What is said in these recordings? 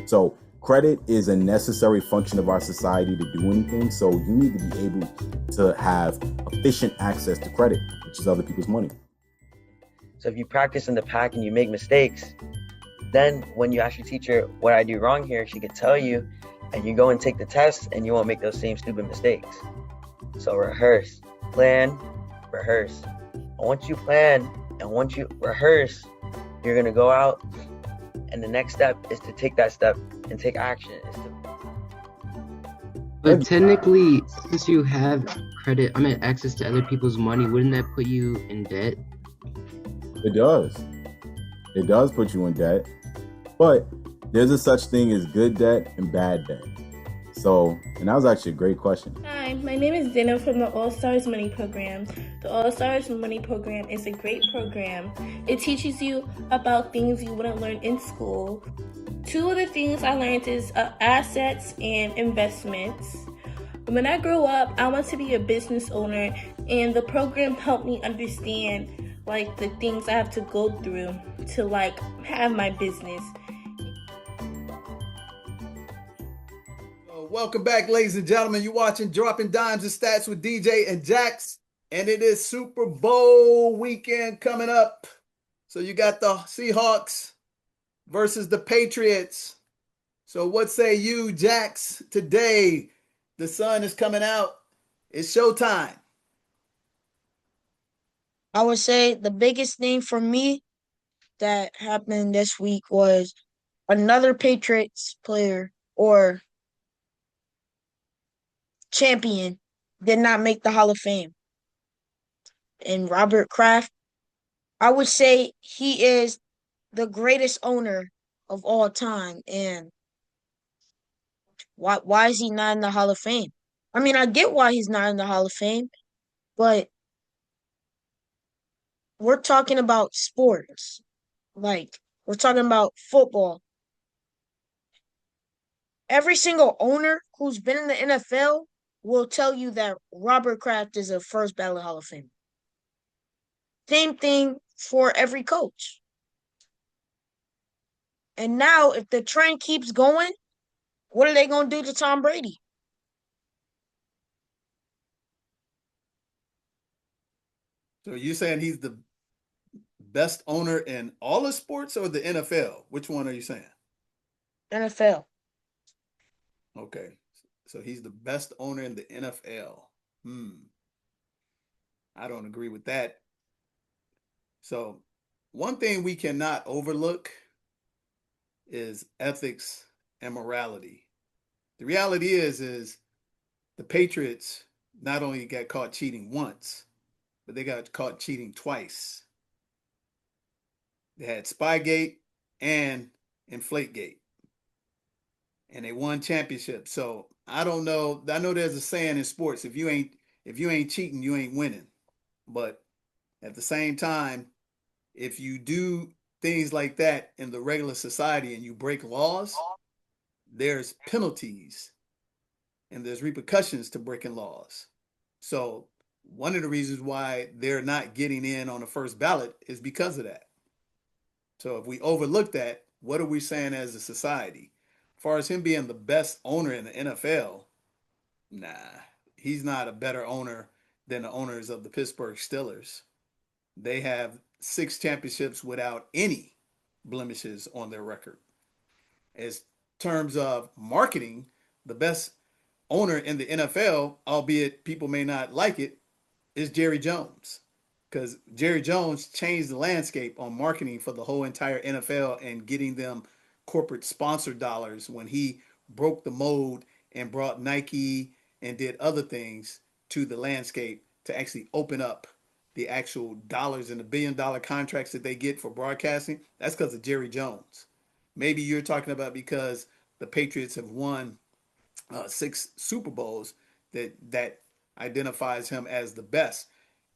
So credit is a necessary function of our society to do anything. So you need to be able to have efficient access to credit, which is other people's money. So if you practice in the pack and you make mistakes, then when you ask your teacher what I do wrong here, she could tell you, and you go and take the test and you won't make those same stupid mistakes. So rehearse, plan, rehearse. And once you plan and once you rehearse, you're going to go out, and the next step is to take that step and take action. But technically, since you have credit, access to other people's money, wouldn't that put you in debt? It does. It does put you in debt. But there's a such thing as good debt and bad debt. So, and that was actually a great question. Hi, my name is Dana from the All Stars Money Program. The All Stars Money Program is a great program. It teaches you about things you wouldn't learn in school. Two of the things I learned is assets and investments. When I grew up, I wanted to be a business owner, and the program helped me understand the things I have to go through to have my business. Welcome back, ladies and gentlemen. You're watching Dropping Dimes and Stats with DJ and Jax, and it is Super Bowl weekend coming up. So you got the Seahawks versus the Patriots. So what say you, Jax? Today, the sun is coming out. It's showtime. I would say the biggest thing for me that happened this week was another Patriots player or champion did not make the Hall of Fame. And Robert Kraft, I would say he is the greatest owner of all time. And why is he not in the Hall of Fame? I get why he's not in the Hall of Fame, but we're talking about sports. We're talking about football. Every single owner who's been in the NFL will tell you that Robert Kraft is a first ballot Hall of Fame. Same thing for every coach. And now, if the trend keeps going, what are they going to do to Tom Brady? So you're saying he's the best owner in all of sports or the NFL? Which one are you saying? NFL. Okay. So he's the best owner in the NFL. I don't agree with that. So one thing we cannot overlook is ethics and morality. The reality is the Patriots not only got caught cheating once, but they got caught cheating twice. They had Spygate and Inflategate, and they won championships. So I don't know. I know there's a saying in sports: if you ain't cheating, you ain't winning. But at the same time, if you do things like that in the regular society and you break laws, there's penalties and there's repercussions to breaking laws. So one of the reasons why they're not getting in on the first ballot is because of that. So if we overlook that, what are we saying as a society? As far as him being the best owner in the NFL, nah, he's not a better owner than the owners of the Pittsburgh Steelers. They have 6 championships without any blemishes on their record. As terms of marketing, the best owner in the NFL, albeit people may not like it, is Jerry Jones. Because Jerry Jones changed the landscape on marketing for the whole entire NFL and getting them corporate sponsor dollars when he broke the mold and brought Nike and did other things to the landscape to actually open up the actual dollars and the $1 billion contracts that they get for broadcasting. That's because of Jerry Jones. Maybe you're talking about because the Patriots have won 6 Super Bowls that identifies him as the best.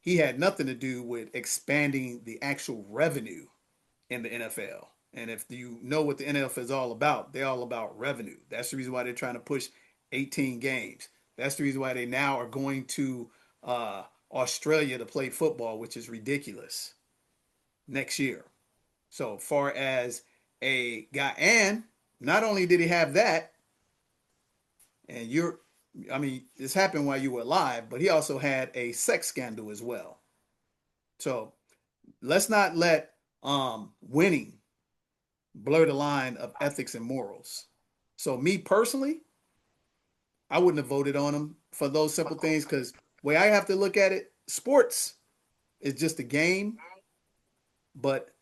He had nothing to do with expanding the actual revenue in the NFL. And if you know what the NFL is all about, they're all about revenue. That's the reason why they're trying to push 18 games. That's the reason why they now are going to Australia to play football, which is ridiculous, next year. So far as a guy, and not only did he have that, and this happened while you were alive, but he also had a sex scandal as well. So let's not let winning blur the line of ethics and morals. So me personally, I wouldn't have voted on him for those simple things because the way I have to look at it, sports is just a game. But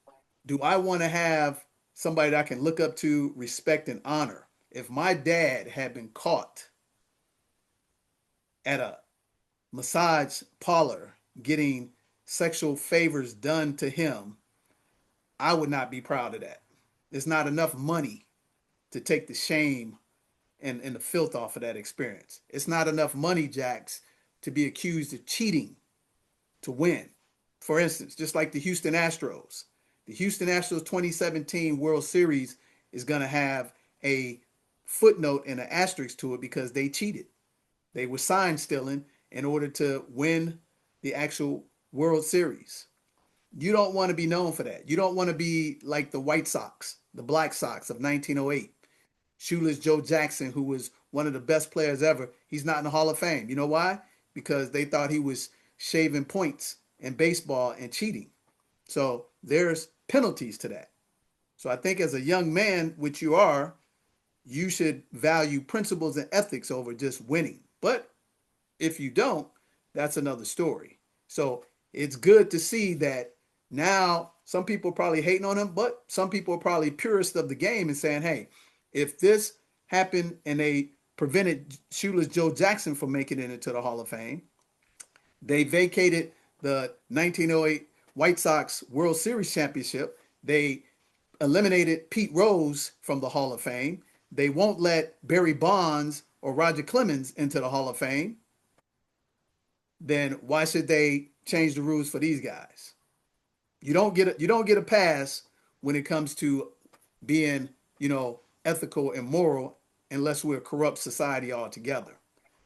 do I want to have somebody that I can look up to, respect, and honor? If my dad had been caught at a massage parlor getting sexual favors done to him, I would not be proud of that. There's not enough money to take the shame and the filth off of that experience. It's not enough money, Jax, to be accused of cheating to win. For instance, just like the Houston Astros. The Houston Astros 2017 World Series is going to have a footnote and an asterisk to it because they cheated. They were sign stealing in order to win the actual World Series. You don't want to be known for that. You don't want to be like the White Sox, the Black Sox of 1908. Shoeless Joe Jackson, who was one of the best players ever, he's not in the Hall of Fame. You know why? Because they thought he was shaving points in baseball and cheating. So there's penalties to that. So I think as a young man, which you are, you should value principles and ethics over just winning. But if you don't, that's another story. So it's good to see that now some people are probably hating on him, but some people are probably purists of the game and saying, hey, if this happened and they prevented Shoeless Joe Jackson from making it into the Hall of Fame, they vacated the 1908 White Sox World Series championship. They eliminated Pete Rose from the Hall of Fame. They won't let Barry Bonds or Roger Clemens into the Hall of Fame. Then why should they change the rules for these guys? You don't get a pass when it comes to being, ethical and moral unless we're a corrupt society altogether.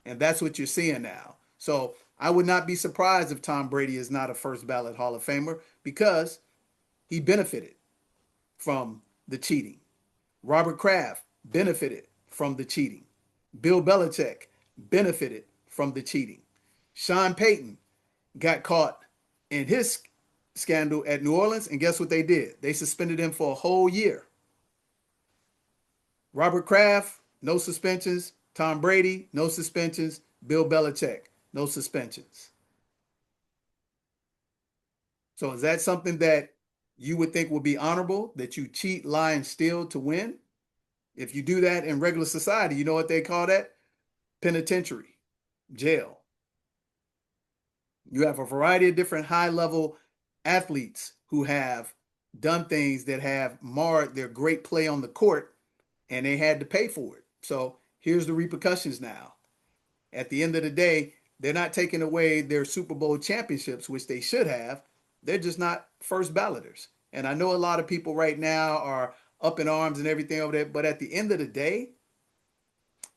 And that's what you're seeing now. So I would not be surprised if Tom Brady is not a first ballot Hall of Famer because he benefited from the cheating. Robert Kraft benefited from the cheating. Bill Belichick benefited from the cheating. Sean Payton got caught in his scandal at New Orleans, and guess what they did? They suspended him for a whole year. Robert Kraft, no suspensions. Tom Brady, no suspensions. Bill Belichick, no suspensions. So is that something that you would think would be honorable, that you cheat, lie, and steal to win? If you do that in regular society, you know what they call that? Penitentiary, jail. You have a variety of different high-level athletes who have done things that have marred their great play on the court, and they had to pay for it. So here's the repercussions now. At the end of the day, they're not taking away their Super Bowl championships, which they should have. They're just not first balloters. And I know a lot of people right now are up in arms and everything over there, but at the end of the day,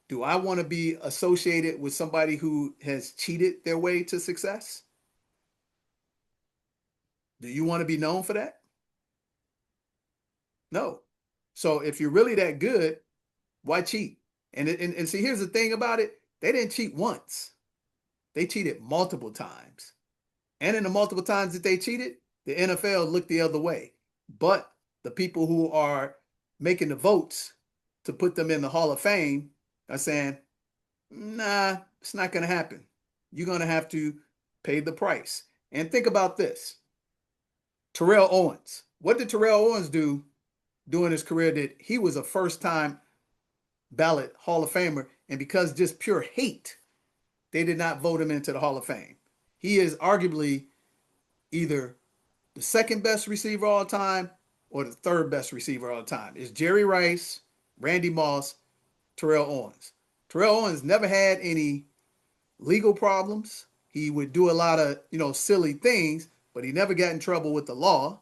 do I want to be associated with somebody who has cheated their way to success? Do you want to be known for that? No. So if you're really that good, why cheat? And see, here's the thing about it. They didn't cheat once. They cheated multiple times. And in the multiple times that they cheated, the NFL looked the other way. But the people who are making the votes to put them in the Hall of Fame are saying, nah, it's not going to happen. You're going to have to pay the price. And think about this. Terrell Owens. What did Terrell Owens do during his career that he was a first-time ballot Hall of Famer, and because just pure hate, they did not vote him into the Hall of Fame? He is arguably either the second best receiver all time or the third best receiver all time. It's Jerry Rice, Randy Moss, Terrell Owens. Terrell Owens never had any legal problems. He would do a lot of, silly things, but he never got in trouble with the law.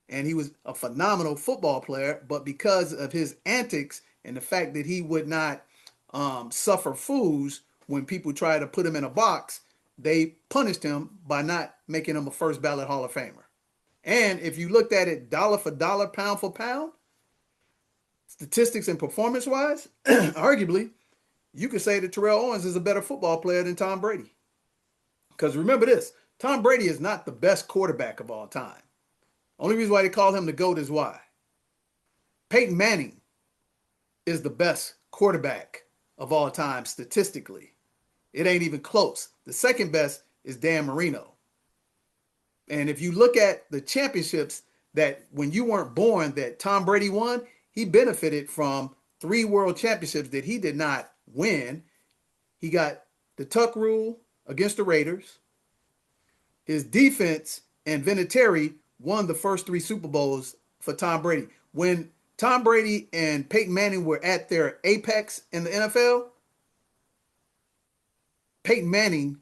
And he was a phenomenal football player, but because of his antics and the fact that he would not suffer fools when people try to put him in a box, they punished him by not making him a first ballot Hall of Famer. And if you looked at it dollar for dollar, pound for pound, statistics and performance-wise, arguably, you could say that Terrell Owens is a better football player than Tom Brady. Because remember this, Tom Brady is not the best quarterback of all time. Only reason why they call him the GOAT is why. Peyton Manning is the best quarterback of all time statistically. It ain't even close. The second best is Dan Marino. And if you look at the championships that when you weren't born that Tom Brady won, he benefited from 3 world championships that he did not win. He got the Tuck rule against the Raiders. His defense and Vinatieri won the first 3 Super Bowls for Tom Brady. When Tom Brady and Peyton Manning were at their apex in the NFL, Peyton Manning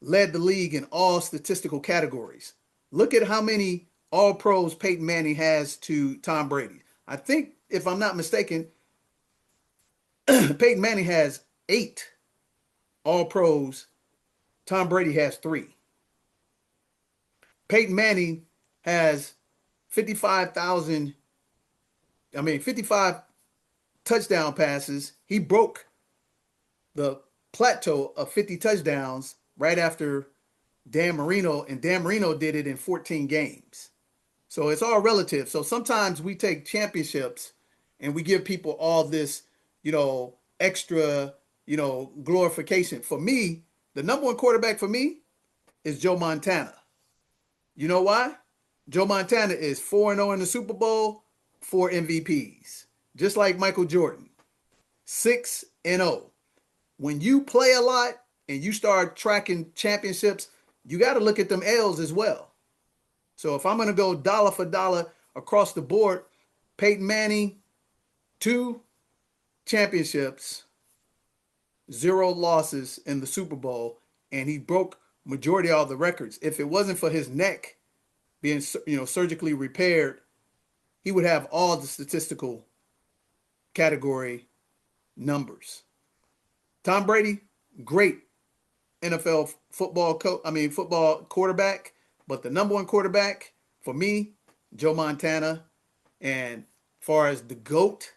led the league in all statistical categories. Look at how many All-Pros Peyton Manning has to Tom Brady. I think, if I'm not mistaken, Peyton Manning has 8 All-Pros. Tom Brady has 3. Peyton Manning has 55 touchdown passes. He broke the plateau of 50 touchdowns right after Dan Marino, and Dan Marino did it in 14 games. So it's all relative. So sometimes we take championships and we give people all this, extra, glorification. For me, the number one quarterback for me is Joe Montana. You know why? Joe Montana is 4-0 in the Super Bowl, 4 MVPs. Just like Michael Jordan, 6-0. When you play a lot and you start tracking championships, you got to look at them L's as well. So if I'm going to go dollar for dollar across the board, Peyton Manning, 2 championships, 0 losses in the Super Bowl, and he broke majority of all the records. If it wasn't for his neck being, surgically repaired, he would have all the statistical category numbers. Tom Brady, great NFL football quarterback, but the number one quarterback for me, Joe Montana. And far as the GOAT,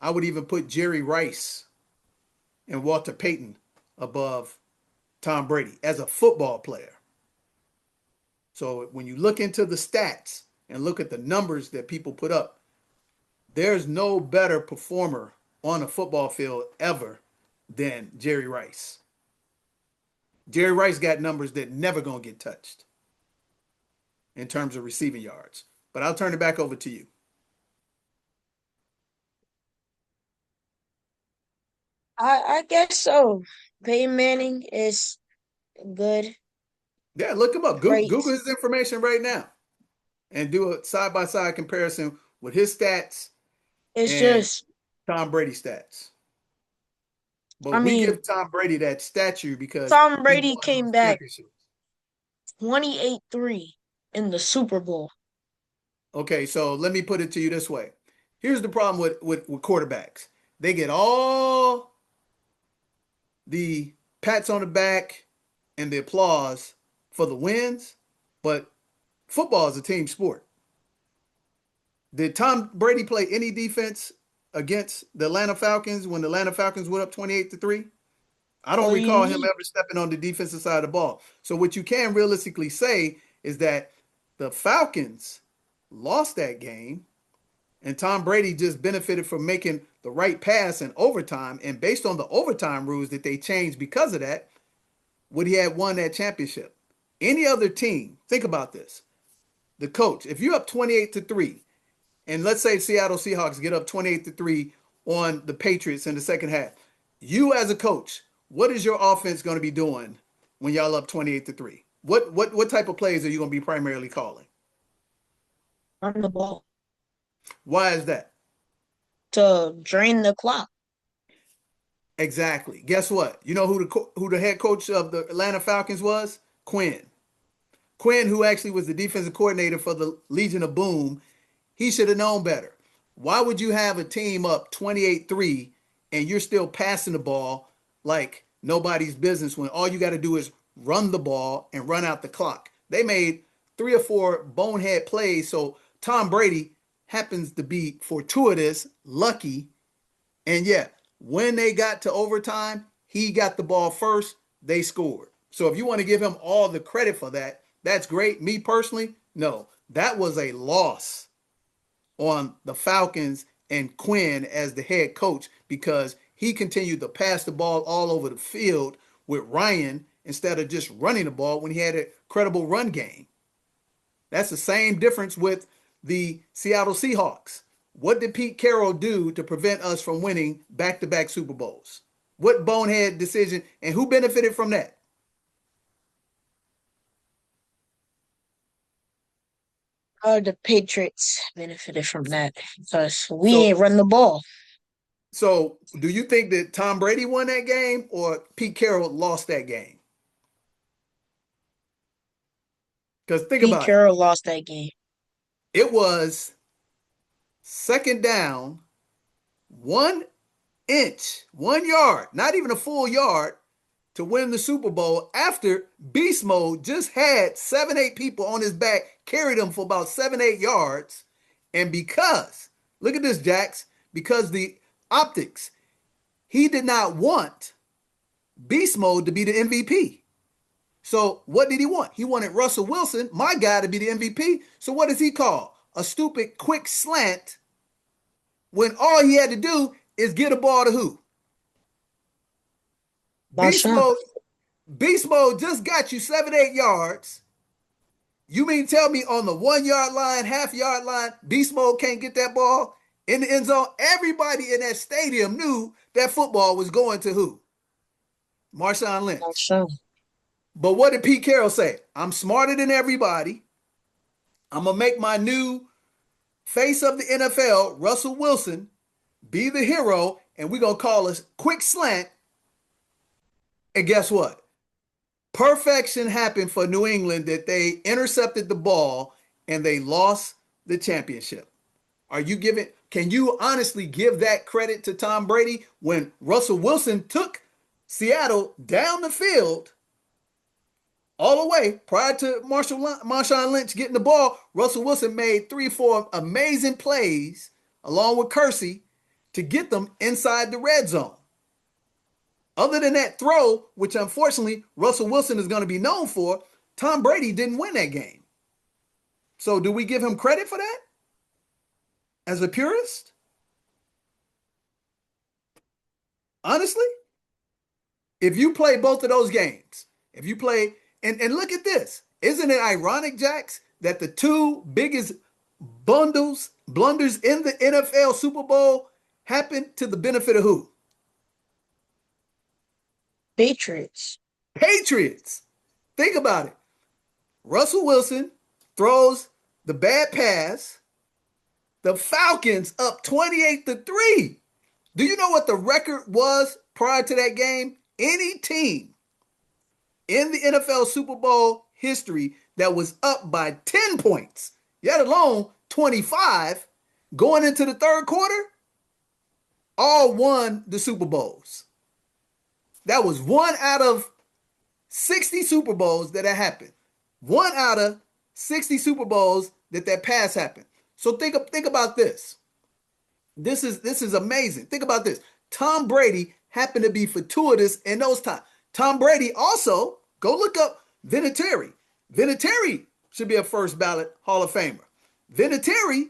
I would even put Jerry Rice and Walter Payton above Tom Brady as a football player. So when you look into the stats and look at the numbers that people put up, there's no better performer on a football field ever than Jerry Rice. Jerry Rice got numbers that never going to get touched in terms of receiving yards. But I'll turn it back over to you. I guess so. Peyton Manning is good. Yeah, look him up. Great. Google his information right now and do a side-by-side comparison with his stats It's and just, Tom Brady stats. But I we mean, give Tom Brady that statue because Tom he Brady won came those back championships. 28-3 in the Super Bowl. Okay, so let me put it to you this way. Here's the problem with quarterbacks. They get all the pats on the back and the applause for the wins, but football is a team sport. Did Tom Brady play any defense against the Atlanta Falcons when the Atlanta Falcons went up 28-3? I don't recall him ever stepping on the defensive side of the ball. So what you can realistically say is that the Falcons lost that game and Tom Brady just benefited from making the right pass in overtime. And based on the overtime rules that they changed because of that, would he have won that championship? Any other team, think about this. The coach, if you're up 28-3, and let's say Seattle Seahawks get up 28-3 on the Patriots in the second half, you as a coach, what is your offense going to be doing when y'all up 28-3? What type of plays are you going to be primarily calling? Run the ball Why is that? to drain the clock. Exactly. Guess what? You know who the head coach of the Atlanta Falcons was? Quinn. Quinn, who actually was the defensive coordinator for the Legion of Boom, he should have known better. Why would you have a team up 28-3 and you're still passing the ball like nobody's business when all you got to do is run the ball and run out the clock? They made 3 or 4 bonehead plays, so Tom Brady happens to be fortuitous, lucky, and yeah, when they got to overtime, he got the ball first, they scored. So if you want to give him all the credit for that, that's great. Me personally, no, that was a loss on the Falcons and Quinn as the head coach because he continued to pass the ball all over the field with Ryan instead of just running the ball when he had a credible run game. That's the same difference with the Seattle Seahawks. What did Pete Carroll do to prevent us from winning back-to-back Super Bowls? What bonehead decision, and who benefited from that? The Patriots benefited from that because we So, ain't run the ball. so do you think that Tom Brady won that game or Pete Carroll lost that game? Because think Pete about it. Carroll lost that game. It was second down, 1 inch, 1 yard, not even a full yard to win the Super Bowl after Beast Mode just had 7, 8 people on his back, carried him for about 7, 8 yards. And because, look at this, Jax, because the optics, he did not want Beast Mode to be the MVP. So what did he want? He wanted Russell Wilson, my guy, to be the MVP. So what does he call? A stupid quick slant when all he had to do is get a ball to who? Beast Marshawn. Mode. Beast Mode just got you 7, 8 yards. You mean tell me on the 1 yard line, half-yard line, Beast Mode can't get that ball in the end zone? Everybody in that stadium knew that football was going to who? Marshawn Lynch. Marshawn. But what did Pete Carroll say? I'm smarter than everybody. I'm going to make my new face of the NFL, Russell Wilson, be the hero, and we're going to call us quick slant. And guess what? Perfection happened for New England that they intercepted the ball and they lost the championship. Can you honestly give that credit to Tom Brady when Russell Wilson took Seattle down the field all the way prior to Marshawn Lynch getting the ball? Russell Wilson made 3 or 4 amazing plays along with Kersey to get them inside the red zone. Other than that throw, which unfortunately Russell Wilson is going to be known for, Tom Brady didn't win that game. So do we give him credit for that as a purist? Honestly, if you play both of those games, if you play, and look at this, isn't it ironic, Jax, that the two biggest blunders in the NFL Super Bowl happened to the benefit of who? Patriots. Patriots. Think about it. Russell Wilson throws the bad pass. The Falcons up 28-3. Do you know what the record was prior to that game? Any team in the NFL Super Bowl history that was up by 10 points, yet alone 25, going into the third quarter, all won the Super Bowls. That was 1 out of 60 Super Bowls that happened. 1 out of 60 Super Bowls that pass happened. So think about this. This is amazing. Think about this. Tom Brady happened to be fortuitous in those times. Tom Brady also, go look up Vinatieri. Vinatieri should be a first ballot Hall of Famer. Vinatieri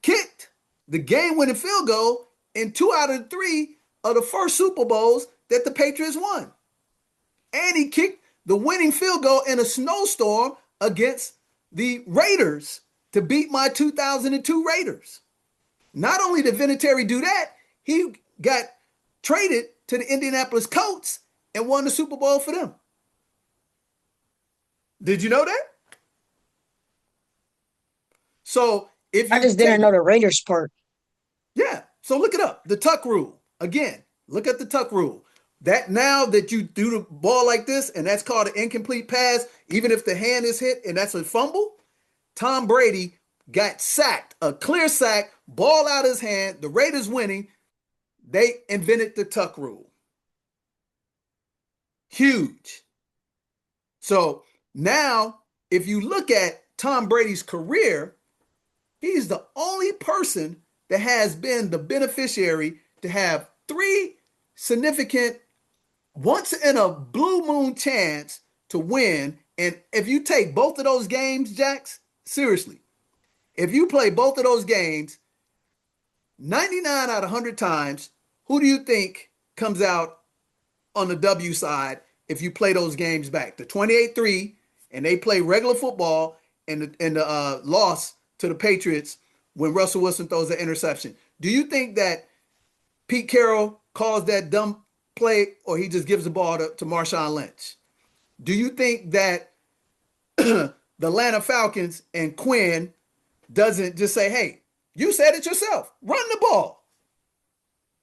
kicked the game-winning field goal in 2 out of 3 of the first Super Bowls that the Patriots won. And he kicked the winning field goal in a snowstorm against the Raiders to beat my 2002 Raiders. Not only did Vinatieri do that, he got traded to the Indianapolis Colts and won the Super Bowl for them. Did you know that? So if you I just didn't know the Raiders part. Yeah, so look it up. The tuck rule. Again, look at the tuck rule. That now that you do the ball like this, and that's called an incomplete pass, even if the hand is hit and that's a fumble, Tom Brady got sacked, a clear sack, ball out of his hand, the Raiders winning. They invented the tuck rule. Huge. So now, if you look at Tom Brady's career, He's the only person that has been the beneficiary to have 3 significant once in a blue moon chance to win. And if you take both of those games, Jax, seriously, if you play both of those games 99 out of 100 times, who do you think comes out on the W side if you play those games back? The 28-3, and they play regular football, and the loss to the Patriots when Russell Wilson throws an interception. Do you think that Pete Carroll calls that dumb play, or he just gives the ball to Marshawn Lynch? Do you think that the Atlanta Falcons and Quinn doesn't just say, hey, you said it yourself, run the ball,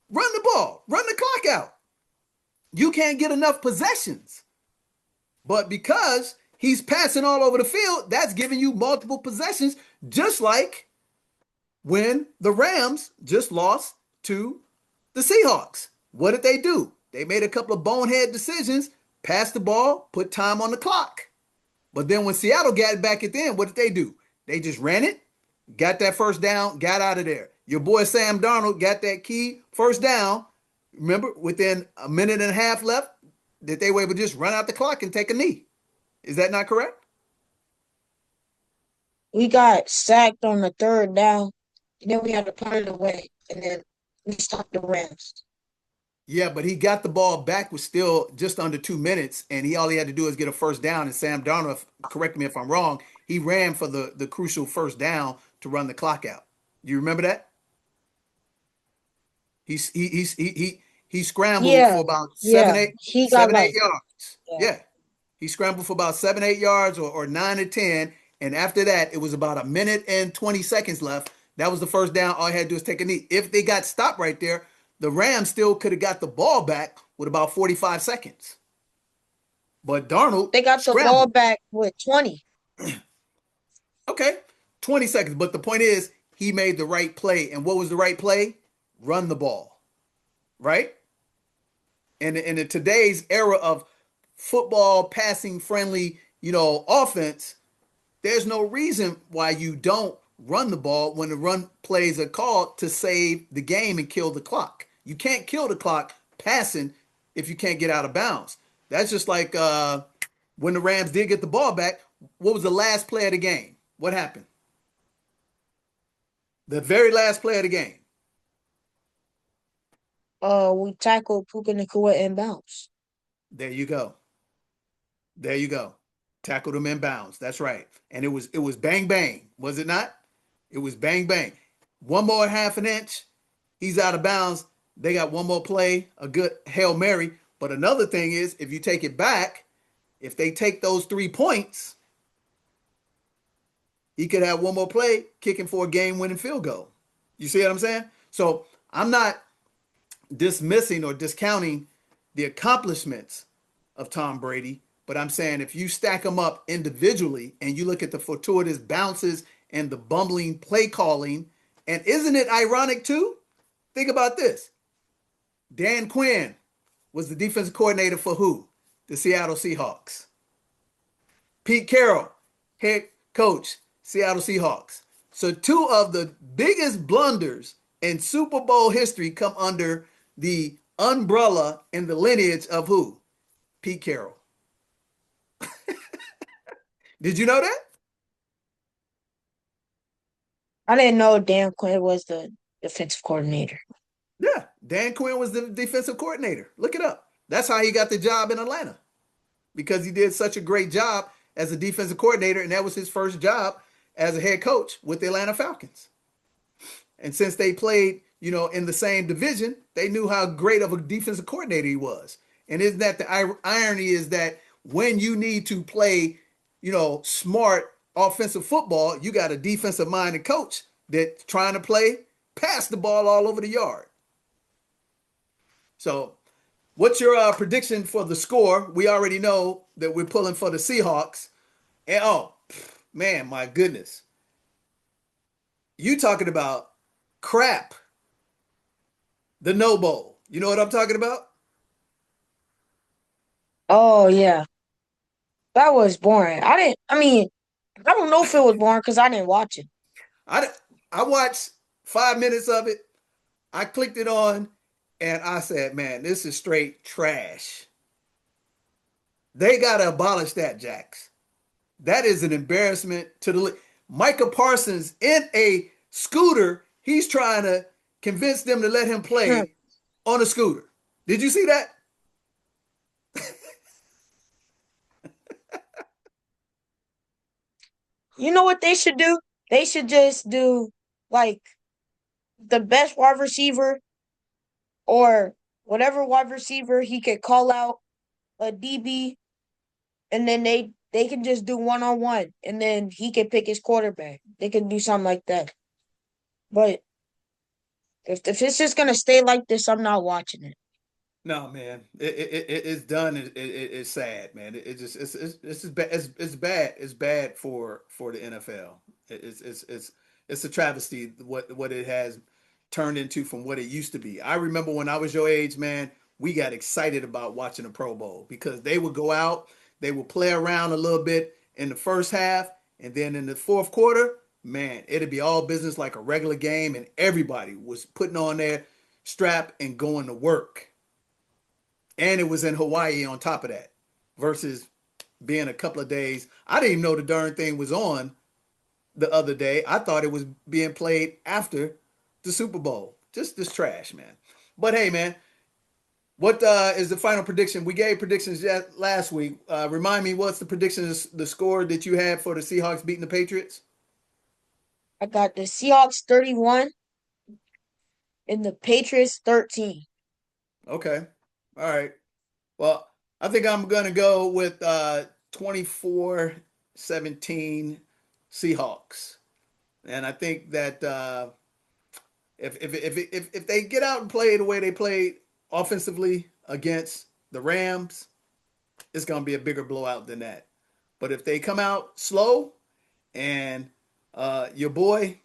run the clock out? You can't get enough possessions. But because he's passing all over the field, that's giving you multiple possessions, just like when the Rams just lost to the Seahawks. What did they do? They made a couple of bonehead decisions, passed the ball, put time on the clock. But then when Seattle got back at the end, what did they do? They just ran it, got that first down, got out of there. Your boy Sam Darnold got that key first down. Remember, within a minute and a half left, that they were able to just run out the clock and take a knee. Is that not correct? We got sacked on the 3rd down, and then we had to put it away, and then we stopped the Rams. Yeah, but he got the ball back with still just under 2 minutes, and all he had to do is get a first down. And Sam Darnold, correct me if I'm wrong, he ran for the crucial first down to run the clock out. You remember that? He scrambled for about seven, eight yards. Yeah. He scrambled for about 7, 8 yards or 9 or 10. And after that, it was about a minute and 20 seconds left. That was the first down. All he had to do is take a knee. If they got stopped right there, the Rams still could have got the ball back with about 45 seconds. But Darnold, they got the ball back with 20. Okay, 20 seconds. But the point is, he made the right play. And what was the right play? Run the ball. Right? And in today's era of football passing friendly, offense, there's no reason why you don't run the ball when the run plays are called to save the game and kill the clock. You can't kill the clock passing if you can't get out of bounds. That's just like when the Rams did get the ball back. What was the last play of the game? What happened? The very last play of the game. We tackled Puka Nacua in bounds. There you go. Tackled him in bounds. That's right. And it was bang bang, was it not? It was bang bang. One more half an inch, he's out of bounds. They got one more play, a good Hail Mary. But another thing is, if you take it back, if they take those 3 points, he could have one more play kicking for a game-winning field goal. You see what I'm saying? So I'm not dismissing or discounting the accomplishments of Tom Brady, but I'm saying if you stack them up individually and you look at the fortuitous bounces and the bumbling play calling, and isn't it ironic too? Think about this. Dan Quinn was the defensive coordinator for who? The Seattle Seahawks. Pete Carroll, head coach, Seattle Seahawks. So 2 of the biggest blunders in Super Bowl history come under the umbrella and the lineage of who? Pete Carroll. Did you know that? I didn't know Dan Quinn was the defensive coordinator. Yeah, Dan Quinn was the defensive coordinator. Look it up. That's how he got the job in Atlanta, because he did such a great job as a defensive coordinator, and that was his first job as a head coach with the Atlanta Falcons. And since they played, in the same division, they knew how great of a defensive coordinator he was. And isn't that the irony is that when you need to play, smart offensive football, you got a defensive-minded coach that's trying to pass the ball all over the yard. So what's your prediction for the score? We already know that we're pulling for the Seahawks. And, man, my goodness. You talking about crap. The No Bowl. You know what I'm talking about? Oh, yeah. That was boring. I don't know if it was boring because I didn't watch it. I watched 5 minutes of it. I clicked it on, and I said, "Man, this is straight trash." They gotta abolish that, Jax. That is an embarrassment to the league. Micah Parsons in a scooter. He's trying to convince them to let him play on a scooter. Did you see that? You know what they should do? They should just do like the best wide receiver or whatever wide receiver he could call out a DB, and then they can just do 1-on-1, and then he can pick his quarterback. They can do something like that. But if it's just gonna stay like this, I'm not watching it. No, man, it's done. It's sad, man. It just it's just bad. It's bad. It's bad for the NFL. It's a travesty what it has turned into from what it used to be. I remember when I was your age, man. We got excited about watching the Pro Bowl because they would go out, they would play around a little bit in the first half, and then in the fourth quarter, man, it'd be all business like a regular game, and everybody was putting on their strap and going to work. And it was in Hawaii on top of that, versus being a couple of days. I didn't even know the darn thing was on the other day. I thought it was being played after the Super Bowl. Just this trash, man. But hey, man, what is the final prediction? We gave predictions last week. Remind me, what's the prediction, the score that you had for the Seahawks beating the Patriots? I got the Seahawks 31 and the Patriots 13. Okay. All right. Well, I think I'm going to go with 24-17 Seahawks. And I think that if they get out and play the way they played offensively against the Rams, it's going to be a bigger blowout than that. But if they come out slow and your boy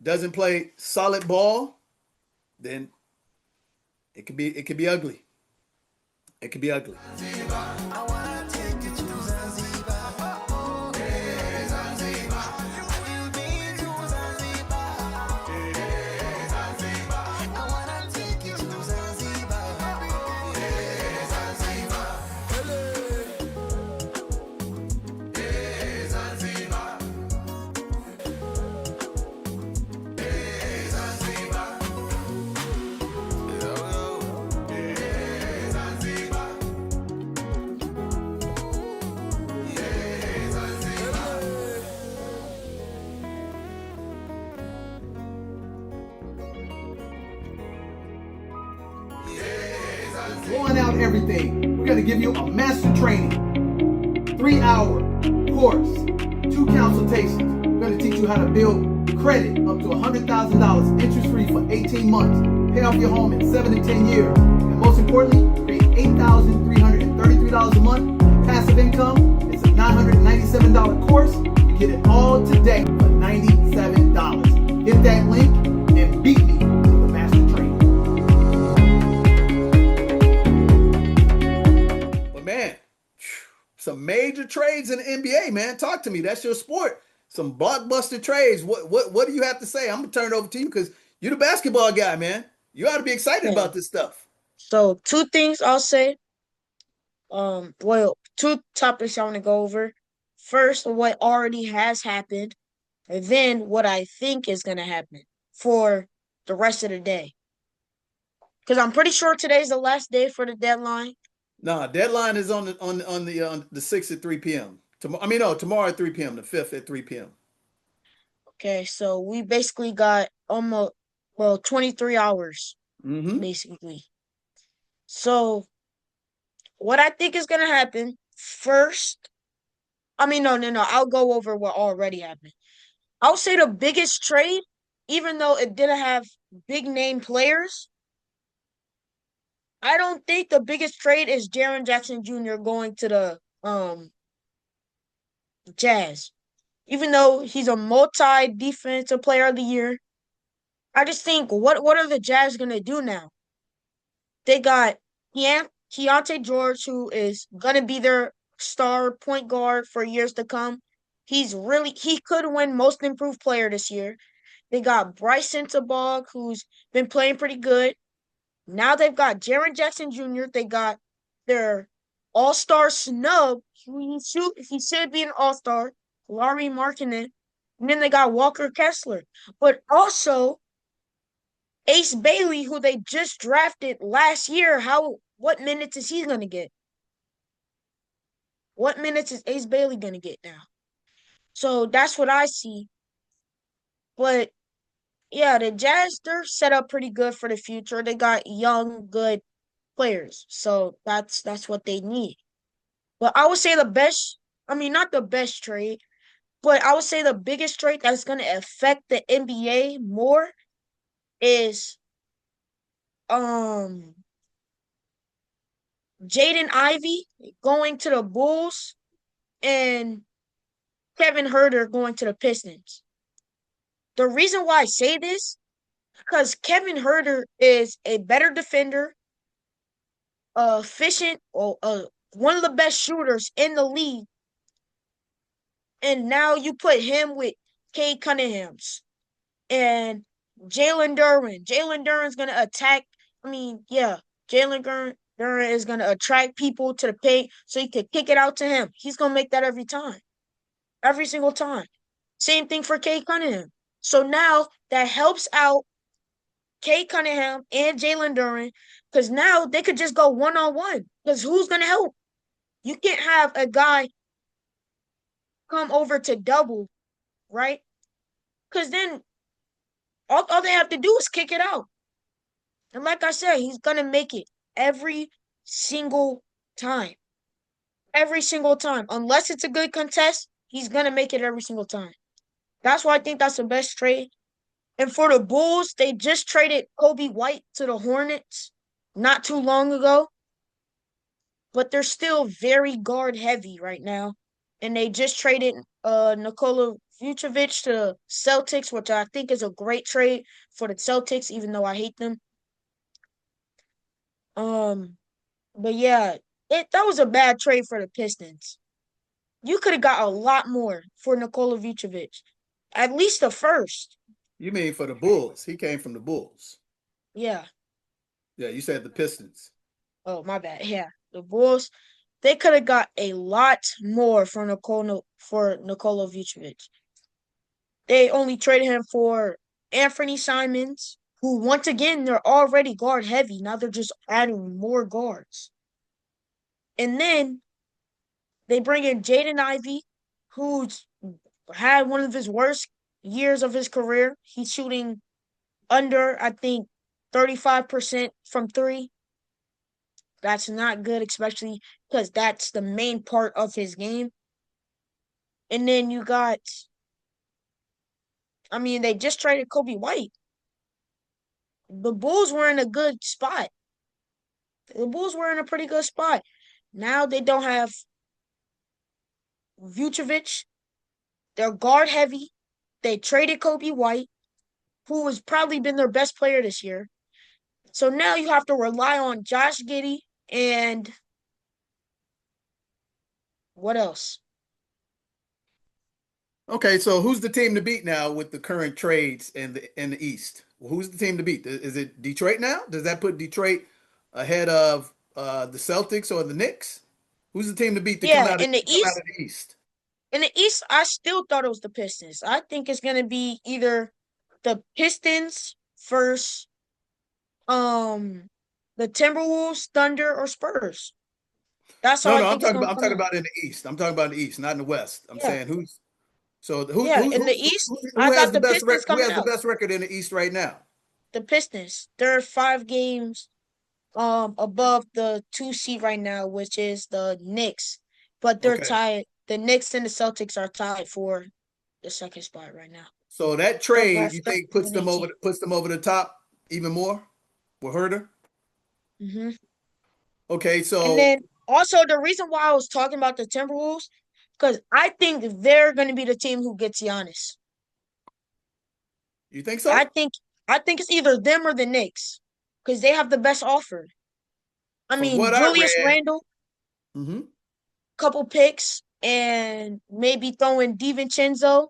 doesn't play solid ball, then it could be ugly. It could be ugly. Blowing out everything. We're going to give you a master training, 3-hour course, 2 consultations. We're going to teach you how to build credit up to $100,000 interest-free for 18 months. Pay off your home in 7 to 10 years. And most importantly, create $8,333 a month. Passive income. It's a $997 course. You get it all today for $97. Hit that link and beat me to the master training. Man, some major trades in the NBA, man. Talk to me. That's your sport. Some blockbuster trades. What do you have to say? I'm gonna turn it over to you because you're the basketball guy, man. You ought to be excited about this stuff. So 2 things I'll say. Well, 2 topics I want to go over. First, what already has happened, and then what I think is gonna happen for the rest of the day. Because I'm pretty sure today's the last day for the deadline. No, deadline is on the 6th at 3 p.m. Tomorrow at 3 p.m. The 5th at 3 p.m. Okay, so we basically got almost 23 hours, basically. So what I think is gonna happen first. No. I'll go over what already happened. I'll say the biggest trade, even though it didn't have big name players. I don't think the biggest trade is Jaren Jackson Jr. going to the Jazz. Even though he's a multi-defensive player of the year, I just think what are the Jazz gonna do now? They got Keontae George, who is gonna be their star point guard for years to come. He could win Most Improved Player this year. They got Bryce Sensabaugh, who's been playing pretty good. Now they've got Jaren Jackson Jr. They got their all-star snub. He should be an all-star. Larry Markkinen. And then they got Walker Kessler. But also Ace Bailey, who they just drafted last year. What minutes is he gonna get? What minutes is Ace Bailey gonna get now? So that's what I see. But yeah, the Jazz, they're set up pretty good for the future. They got young, good players. So that's what they need. But I would say not the best trade, but I would say the biggest trade that's going to affect the NBA more is Jaden Ivey going to the Bulls and Kevin Huerter going to the Pistons. The reason why I say this, because Kevin Huerter is a better defender, efficient, one of the best shooters in the league. And now you put him with Cade Cunningham's and Jalen Duren. Jalen Duren's going to attack. Jalen Duren is going to attract people to the paint so you can kick it out to him. He's going to make that every time. Every single time. Same thing for Cade Cunningham. So now that helps out Cade Cunningham and Jalen Duren because now they could just go one-on-one because who's going to help? You can't have a guy come over to double, right? Because then all they have to do is kick it out. And like I said, he's going to make it every single time. Every single time. Unless it's a good contest, he's going to make it every single time. That's why I think that's the best trade. And for the Bulls, they just traded Kobe White to the Hornets not too long ago. But they're still very guard heavy right now. And they just traded Nikola Vucevic to the Celtics, which I think is a great trade for the Celtics, even though I hate them. But yeah, that was a bad trade for the Pistons. You could have got a lot more for Nikola Vucevic. At least the first. You mean for the Bulls? He came from the Bulls. Yeah. Yeah, you said the Pistons. Oh, my bad. Yeah. The Bulls, they could have got a lot more for Nikola Vucevic. They only traded him for Anthony Simons, who once again they're already guard heavy. Now they're just adding more guards. And then they bring in Jaden Ivey, who's had one of his worst years of his career. He's shooting under, I think, 35% from three. That's not good, especially because that's the main part of his game. And then you got, they just traded Kobe White. The Bulls were in a good spot. The Bulls were in a pretty good spot. Now they don't have Vucevic. They're guard heavy. They traded Kobe White, who has probably been their best player this year. So now you have to rely on Josh Giddey and what else? Okay, so who's the team to beat now with the current trades in the East? Who's the team to beat? Is it Detroit now? Does that put Detroit ahead of the Celtics or the Knicks? Who's the team to beat to come out of the East? In the East, I still thought it was the Pistons. I think it's gonna be either the Pistons versus the Timberwolves, Thunder, or Spurs. That's how I think it's gonna come. I'm talking about in the East. I'm talking about in the East, not in the West. I'm saying who in the East, who has the best record? Who has the best record in the East right now? The Pistons. They're 5 games above the 2 seed right now, which is the Knicks. But they're tied. The Knicks and the Celtics are tied for the second spot right now. So that trade, you think, puts them over the top even more with Huerter? Mm-hmm. Okay, so and then also the reason why I was talking about the Timberwolves, because I think they're going to be the team who gets Giannis. You think so? I think it's either them or the Knicks, because they have the best offer. Julius Randle, couple picks, and maybe throw in DiVincenzo,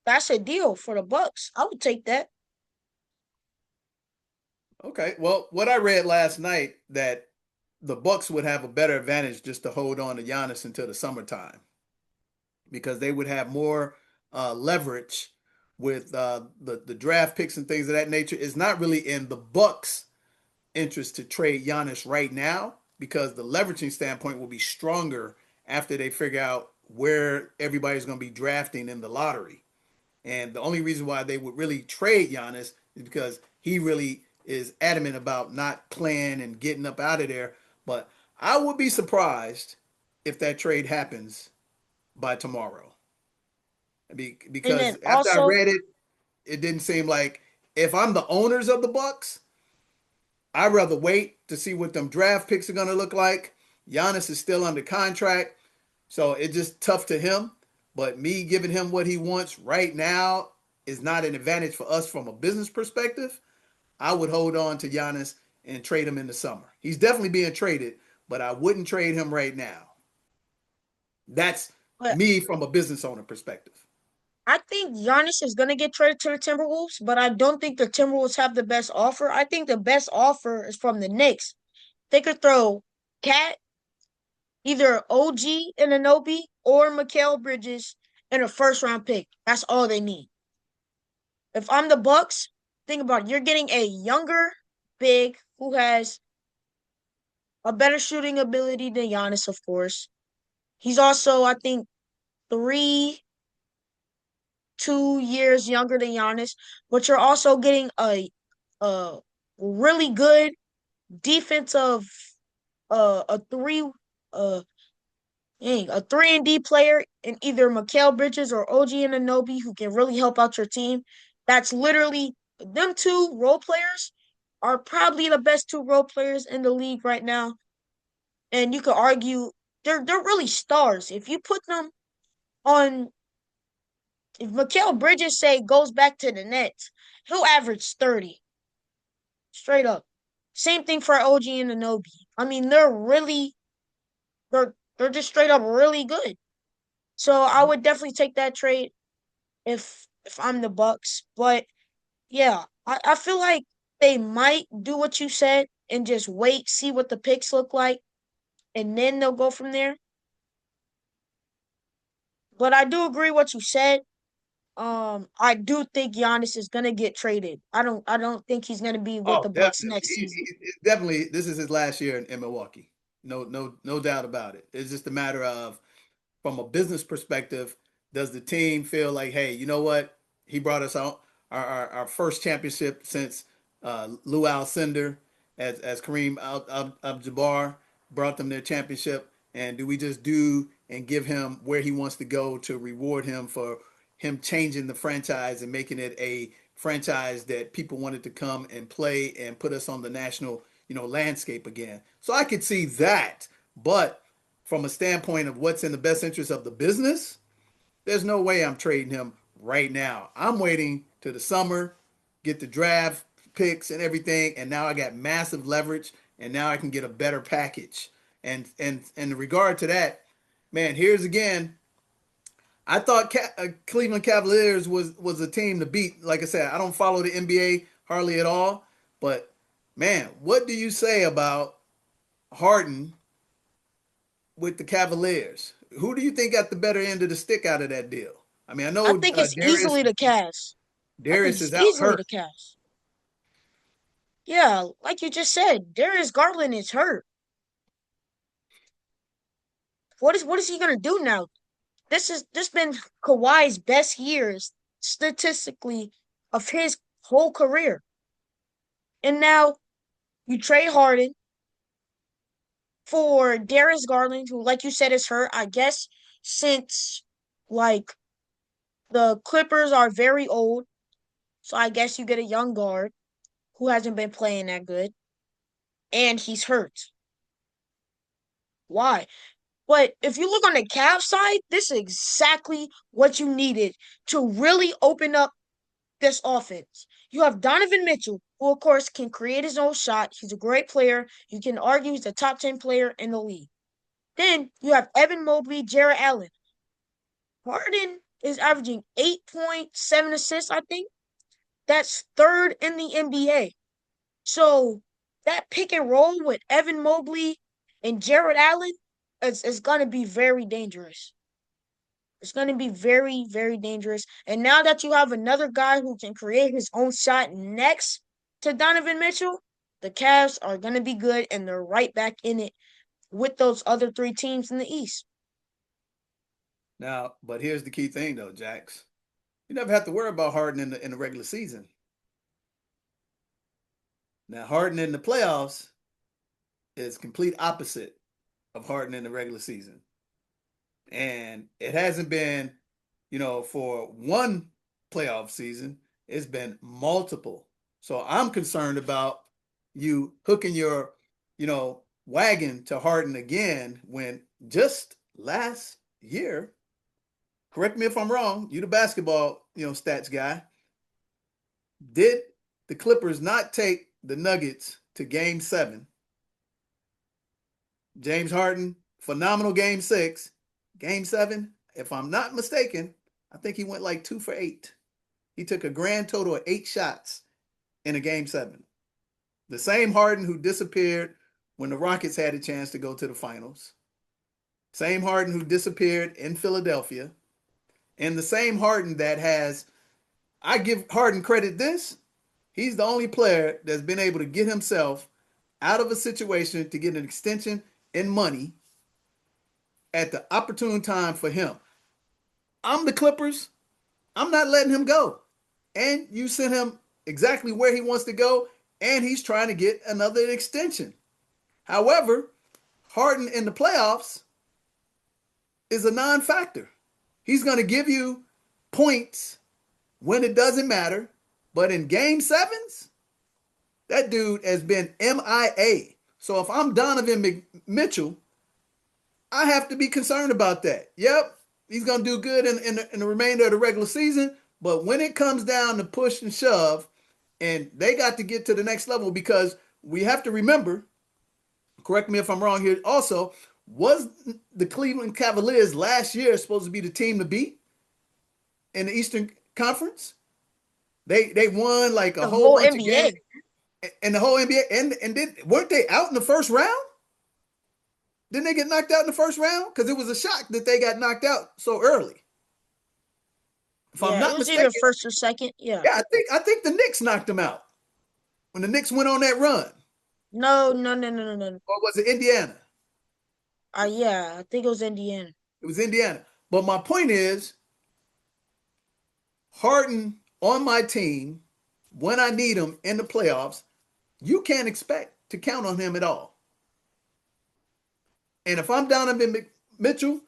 that's a deal for the Bucks. I would take that. Okay. Well, what I read last night that the Bucks would have a better advantage just to hold on to Giannis until the summertime because they would have more leverage with the draft picks and things of that nature. It's not really in the Bucks' interest to trade Giannis right now because the leveraging standpoint will be stronger after they figure out where everybody's going to be drafting in the lottery. And the only reason why they would really trade Giannis is because he really is adamant about not playing and getting up out of there. But I would be surprised if that trade happens by tomorrow. And then Because after I also, read it, it didn't seem like if I'm the owners of the Bucks, I'd rather wait to see what them draft picks are going to look like. Giannis is still under contract, so it's just tough to him. But me giving him what he wants right now is not an advantage for us from a business perspective. I would hold on to Giannis and trade him in the summer. He's definitely being traded, but I wouldn't trade him right now. That's but me from a business owner perspective. I think Giannis is going to get traded to the Timberwolves, but I don't think the Timberwolves have the best offer. I think the best offer is from the Knicks. They could throw Cat, either OG Anunoby or Mikal Bridges, and a first round pick. That's all they need. If I'm the Bucks, think about it. You're getting a younger big who has a better shooting ability than Giannis, of course. He's also, I think, 2 years younger than Giannis, but you're also getting a really good defensive a three uh a 3-and-D player in either Mikal Bridges or OG Anunoby who can really help out your team. That's literally them two role players are probably the best two role players in the league right now. And you could argue they're really stars. If you put them on if Mikal Bridges say goes back to the Nets, he'll average 30. Straight up. Same thing for OG and Anunoby. I mean, they're just straight up really good. So I would definitely take that trade if I'm the Bucks. But yeah, I feel like they might do what you said and just wait, see what the picks look like, and then they'll go from there. But I do agree what you said. I do think Giannis is gonna get traded. I don't think he's gonna be with Oh, the Bucks definitely. next season. Definitely, this is his last year in Milwaukee. No doubt about it. It's just a matter of from a business perspective, does the team feel like, hey, you know what? He brought us out our first championship since Lou Alcindor as Kareem Abdul-Jabbar brought them their championship. And do we just do and give him where he wants to go to reward him for him changing the franchise and making it a franchise that people wanted to come and play and put us on the national, landscape again. So I could see that. But from a standpoint of what's in the best interest of the business, there's no way I'm trading him right now. I'm waiting to the summer, get the draft picks and everything, and now I got massive leverage, and now I can get a better package. And in regard to that, man, here's again. I thought Cleveland Cavaliers was a team to beat. Like I said, I don't follow the NBA hardly at all, but man, what do you say about Harden with the Cavaliers? Who do you think got the better end of the stick out of that deal? I mean, I I know think it's Darius easily the Cavs. I think Darius it's is out easily hurt. the Cavs. Yeah, like you just said, Darius Garland is hurt. What is he gonna do now? This been Kawhi's best years statistically of his whole career. And now you trade Harden for Darius Garland, who, like you said, is hurt. I guess since like the Clippers are very old, so I guess you get a young guard who hasn't been playing that good, and he's hurt. Why? But if you look on the Cavs side, this is exactly what you needed to really open up this offense. You have Donovan Mitchell, who of course can create his own shot. He's a great player. You can argue he's a top 10 player in the league. Then you have Evan Mobley, Jarrett Allen. Harden is averaging 8.7 assists, I think. That's third in the NBA. So that pick and roll with Evan Mobley and Jarrett Allen is going to be very dangerous. It's going to be very, very dangerous. And now that you have another guy who can create his own shot next to Donovan Mitchell, the Cavs are going to be good, and they're right back in it with those other three teams in the East. Now, but here's the key thing, though, Jax. You never have to worry about Harden in the regular season. Now, Harden in the playoffs is complete opposite of Harden in the regular season. And it hasn't been, for one playoff season. It's been multiple. So I'm concerned about you hooking your, wagon to Harden again when just last year, correct me if I'm wrong, you the basketball, stats guy, did the Clippers not take the Nuggets to Game 7? James Harden, phenomenal Game 6. Game 7, if I'm not mistaken, I think he went like 2 for 8. He took a grand total of 8 shots in a Game 7. The same Harden who disappeared when the Rockets had a chance to go to the finals. Same Harden who disappeared in Philadelphia. And the same Harden that has, I give Harden credit this, he's the only player that's been able to get himself out of a situation to get an extension in money at the opportune time for him. I'm the Clippers. I'm not letting him go. And you sent him exactly where he wants to go, and he's trying to get another extension. However, Harden in the playoffs is a non-factor. He's going to give you points when it doesn't matter, but in Game 7s, that dude has been MIA. So if I'm Donovan Mitchell, I have to be concerned about that. Yep, he's going to do good in the remainder of the regular season, but when it comes down to push and shove, and they got to get to the next level, because we have to remember, correct me if I'm wrong here also, was the Cleveland Cavaliers last year supposed to be the team to beat in the Eastern Conference? They won like a whole bunch of games. And the whole NBA, and weren't they out in the first round? Didn't they get knocked out in the first round? Because it was a shock that they got knocked out so early. If I'm not mistaken, either first or second. Yeah. Yeah, I think the Knicks knocked them out when the Knicks went on that run. No. Or was it Indiana? Yeah, I think it was Indiana. It was Indiana. But my point is, Harden on my team, when I need him in the playoffs, you can't expect to count on him at all. And if I'm Donovan Mitchell,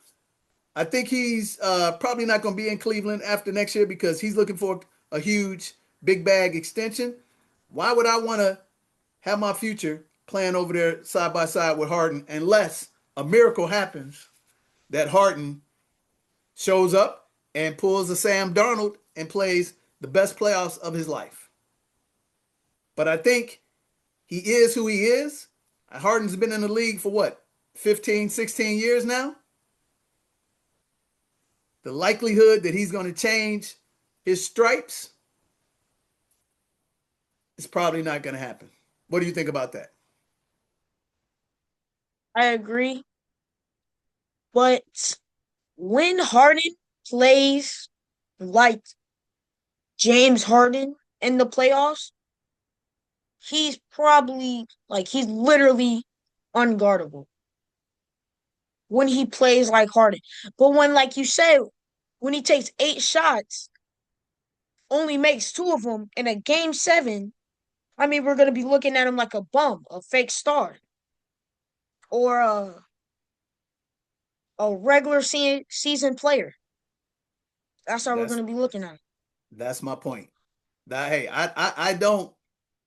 I think he's probably not going to be in Cleveland after next year because he's looking for a huge big bag extension. Why would I want to have my future playing over there side by side with Harden unless a miracle happens that Harden shows up and pulls a Sam Darnold and plays the best playoffs of his life? But I think he is who he is. Harden's been in the league for what, 15, 16 years now? The likelihood that he's going to change his stripes is probably not going to happen. What do you think about that? I agree. But when Harden plays like James Harden in the playoffs, he's literally unguardable when he plays like Harden. But when, like you said, when he takes 8 shots, only makes 2 of them in a Game 7, I mean, we're going to be looking at him like a bum, a fake star, or a regular season player. That's how we're going to be looking at him. That's my point. Hey, I don't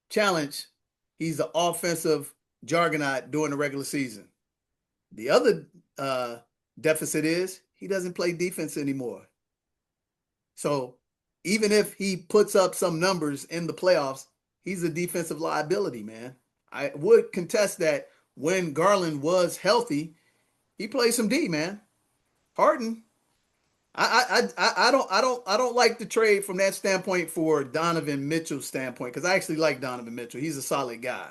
challenge he's the offensive juggernaut during the regular season. The other deficit is he doesn't play defense anymore. So even if he puts up some numbers in the playoffs, he's a defensive liability, man. I would contest that when Garland was healthy, He plays some D, man. Harden. I don't like the trade from that standpoint for Donovan Mitchell's standpoint because I actually like Donovan Mitchell. He's a solid guy.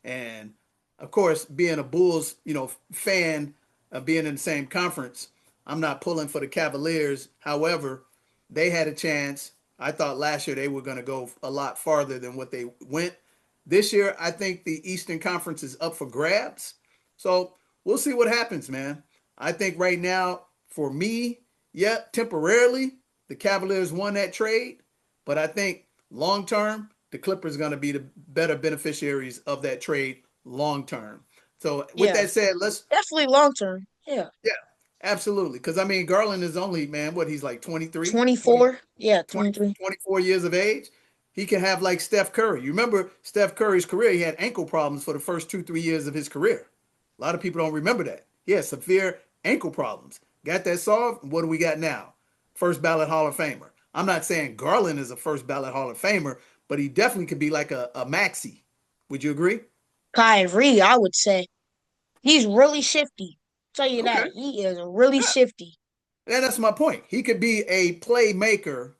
And of course, being a Bulls, fan of being in the same conference, I'm not pulling for the Cavaliers. However, they had a chance. I thought last year they were going to go a lot farther than what they went. This year, I think the Eastern Conference is up for grabs. So we'll see what happens, man. I think right now, for me, yeah, temporarily, the Cavaliers won that trade. But I think long term, the Clippers are going to be the better beneficiaries of that trade long term. So with Yeah, that said, let's definitely long term. Yeah, yeah, absolutely. Because I mean, Garland is only man, what he's like 23, 24. Yeah, 20, 23. 24 years of age. He can have like Steph Curry. You remember Steph Curry's career? He had ankle problems for the first 2, 3 years of his career. A lot of people don't remember that. He had severe ankle problems. Got that solved. What do we got now? First ballot Hall of Famer. I'm not saying Garland is a first ballot Hall of Famer, but he definitely could be like a Maxi. Would you agree? Kyrie, I would say he's really shifty. Tell you Okay. that he is really Yeah. shifty. And that's my point. He could be a playmaker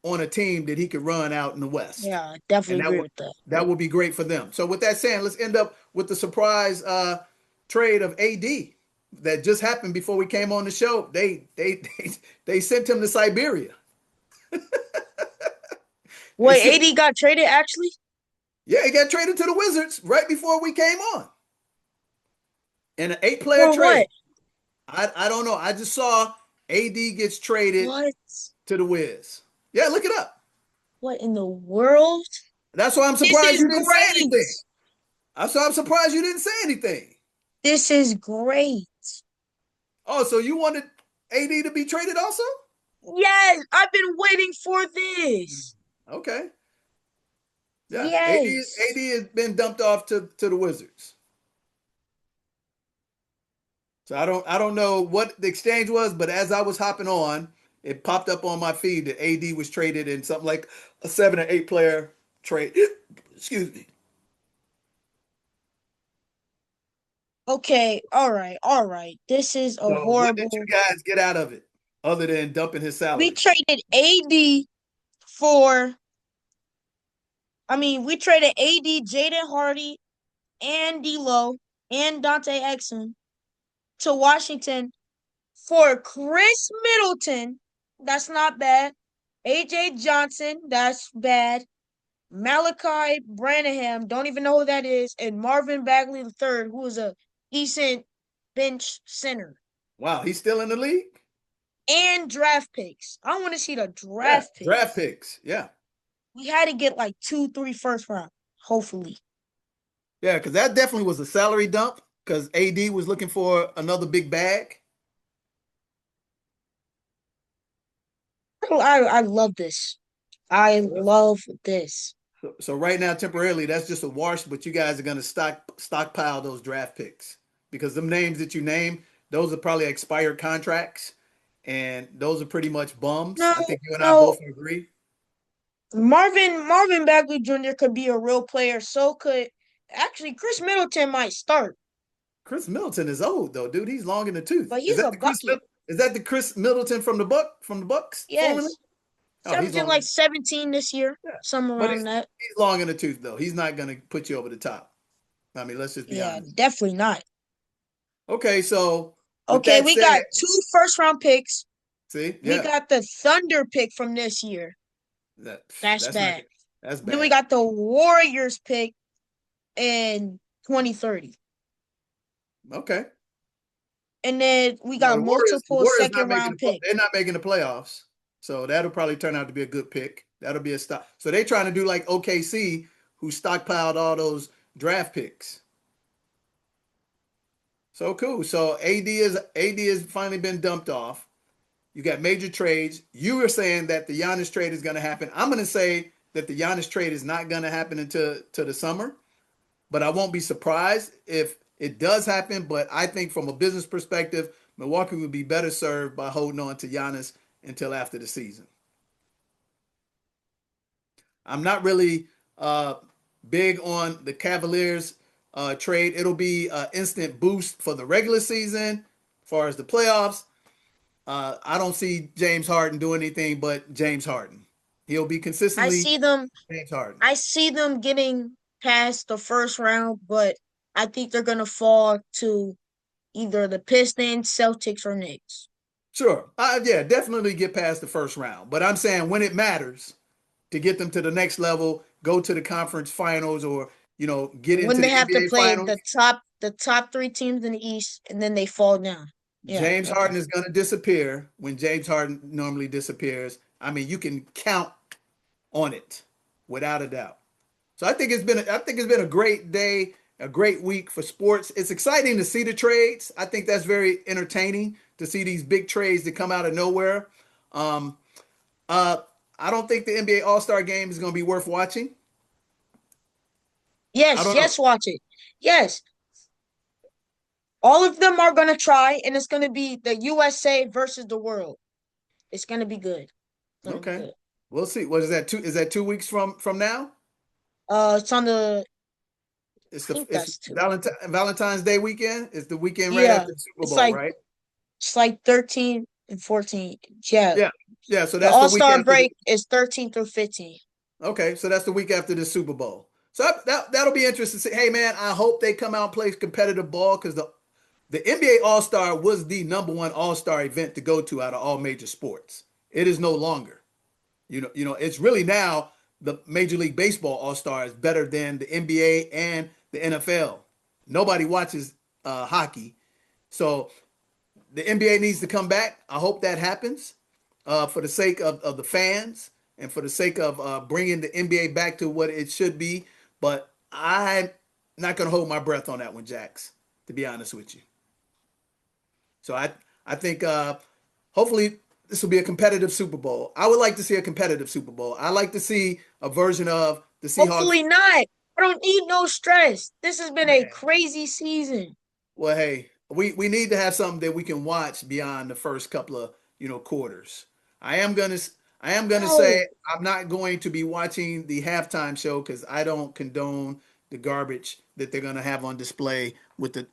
on a team that he could run out in the West. Yeah, I definitely And agree with that. that would be great for them. So with that saying, let's end up with the surprise trade of AD that just happened before we came on the show. They sent him to Siberia. They Wait, sent, AD got traded actually? yeah, he got traded to the Wizards right before we came on in an 8-player For trade. what? I don't know. I just saw AD gets traded What? to the Wiz. Yeah, look it up. What in the world? That's why I'm This surprised is you didn't say great. anything. I'm surprised you didn't say anything. This is great. Oh, so you wanted AD to be traded also? Yes, I've been waiting for this. Okay. Yeah. AD Yes. has been dumped off to the Wizards. So I don't know what the exchange was, but as I was hopping on, it popped up on my feed that AD was traded in something like a 7 or 8 player trade. Excuse me. Okay, all right. This is a So what did horrible. you guys get out of it other than dumping his We salary? traded AD for, we traded AD, Jaden Hardy, and D'Lo, and Dante Exum to Washington for Chris Middleton. That's not bad. AJ Johnson, that's bad. Malachi Branham, don't even know who that is, and Marvin Bagley III, who is a decent bench center. Wow, he's still in the league? And draft picks. I want to see the Yeah, draft draft picks. picks. Yeah. We had to get like 2, 3 first round, hopefully. Yeah, because that definitely was a salary dump because AD was looking for another big bag. I love this. I love this. So right now, temporarily, that's just a wash, but you guys are going to stockpile those draft picks because them names that you name, those are probably expired contracts, and those are pretty much bums. No, I think you and I no. both agree. Marvin Bagley Jr. could be a real player. So could actually Chris Middleton might start, Chris Middleton is old though, dude. He's long in the tooth. but he's a bucket. Is that the Chris Middleton from the Bucks formerly? Yes. Oh, he's Averaging long. like 17 this year, Yeah, somewhere but around that. he's long in the tooth though. He's not going to put you over the top. I mean, let's just be Yeah, honest. definitely not. Okay, so with Okay, that we said, got 2 first round picks. see, We yeah, got the Thunder pick from this year. That's that's not bad. that's Then we bad. got the Warriors pick in 2030. Okay. And then we Now got The multiple Warriors not second making round picks. they're not making the playoffs, so that'll probably turn out to be a good pick. That'll be a stock. So they're trying to do like OKC, who stockpiled all those draft picks. So cool. So AD has finally been dumped off. You got major trades. You were saying that the Giannis trade is going to happen. I'm going to say that the Giannis trade is not going to happen until to the summer, but I won't be surprised if it does happen. But I think from a business perspective, Milwaukee would be better served by holding on to Giannis until after the season. I'm not really big on the Cavaliers trade. It'll be an instant boost for the regular season. As far as the playoffs, I don't see James Harden doing anything but James Harden. He'll be I consistently see them. James Harden. I see them getting past the first round, but I think they're gonna fall to either the Pistons, Celtics, or Knicks. Sure. Yeah, definitely get past the first round. But I'm saying when it matters to get them to the next level, go to the conference finals or, get When into they the have to NBA play finals, the top three teams in the East, and then they fall down. Yeah. James Okay. Harden is going to disappear when James Harden normally disappears. I mean, you can count on it without a doubt. So I think it's been a great day, a great week for sports. It's exciting to see the trades. I think that's very entertaining to see these big trades that come out of nowhere. Um, uh, I don't think the NBA All-Star game is going to be worth watching. I Yes, don't know. yes, watch it. Yes. All of them are gonna try, and it's gonna be the USA versus the world. It's gonna be good. It's gonna be Okay, good. we'll see. What is that? Is that 2 weeks from now? It's on the. It's I the think it's that's two. Valentine's Day weekend. It's the weekend right Yeah, after the Super it's Bowl, like right? it's like 13 and 14. Yeah, Yeah, yeah. So the that's the All week Star after the. break is 13 through 15. Okay, so that's the week after the Super Bowl. So that'll be interesting to see. Hey, man, I hope they come out and play competitive ball because the NBA All Star was the number one All Star event to go to out of all major sports. It is no longer. It's really now the Major League Baseball All Star is better than the NBA and the NFL. Nobody watches hockey, so the NBA needs to come back. I hope that happens for the sake of the fans and for the sake of bringing the NBA back to what it should be. But I'm not going to hold my breath on that one, Jax, to be honest with you. So I think hopefully this will be a competitive Super Bowl. I would like to see a competitive Super Bowl. I like to see a version of the Seahawks. Hopefully not. I don't need no stress. This has been a Man, crazy season. well, hey, we need to have something that we can watch beyond the first couple of quarters. I am gonna I am gonna No. say I'm not going to be watching the halftime show because I don't condone the garbage that they're gonna have on display with that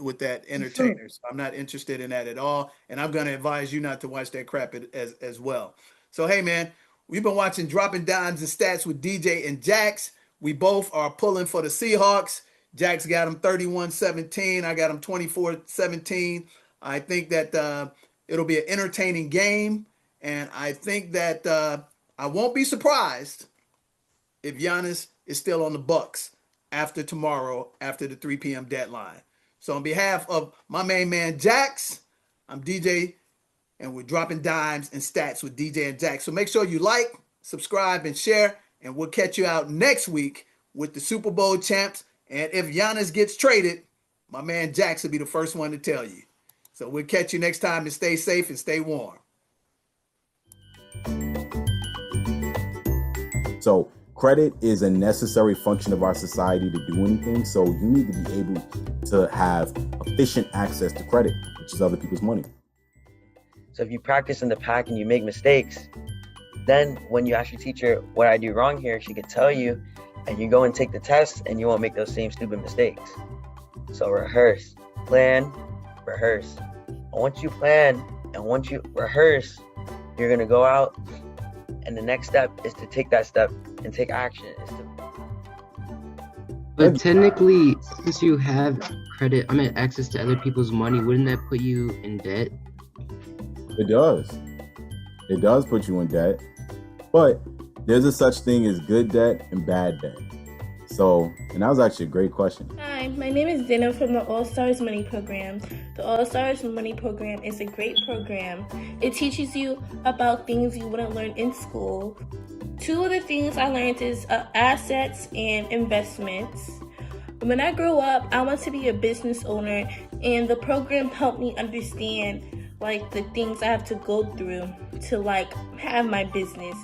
Mhm. entertainer. So I'm not interested in that at all, and I'm gonna advise you not to watch that crap as well. So hey, man, we've been watching Dropping Dimes and Stats with DJ and Jax. We both are pulling for the Seahawks. Jax got him 31-17. I got him 24-17. I think that it'll be an entertaining game. And I think that I won't be surprised if Giannis is still on the Bucks after tomorrow, after the 3 p.m. deadline. So on behalf of my main man Jax, I'm DJ, and we're dropping dimes and stats with DJ and Jax. So make sure you like, subscribe, and share. And we'll catch you out next week with the Super Bowl champs. And if Giannis gets traded, my man Jax will be the first one to tell you. So we'll catch you next time and stay safe and stay warm. So credit is a necessary function of our society to do anything. So you need to be able to have efficient access to credit, which is other people's money. So if you practice in the pack and you make mistakes, then when you ask your teacher what I do wrong here, she could tell you, and you go and take the test and you won't make those same stupid mistakes. So rehearse, plan, rehearse. And once you plan and once you rehearse, you're gonna go out, and the next step is to take that step and take action. But technically, since you have credit, access to other people's money, wouldn't that put you in debt? It does. It does put you in debt. But there's a such thing as good debt and bad debt. So, and that was actually a great question. Hi, my name is Dina from the All Stars Money Program. The All Stars Money Program is a great program. It teaches you about things you wouldn't learn in school. Two of the things I learned is assets and investments. When I grew up, I wanted to be a business owner, and the program helped me understand the things I have to go through to have my business.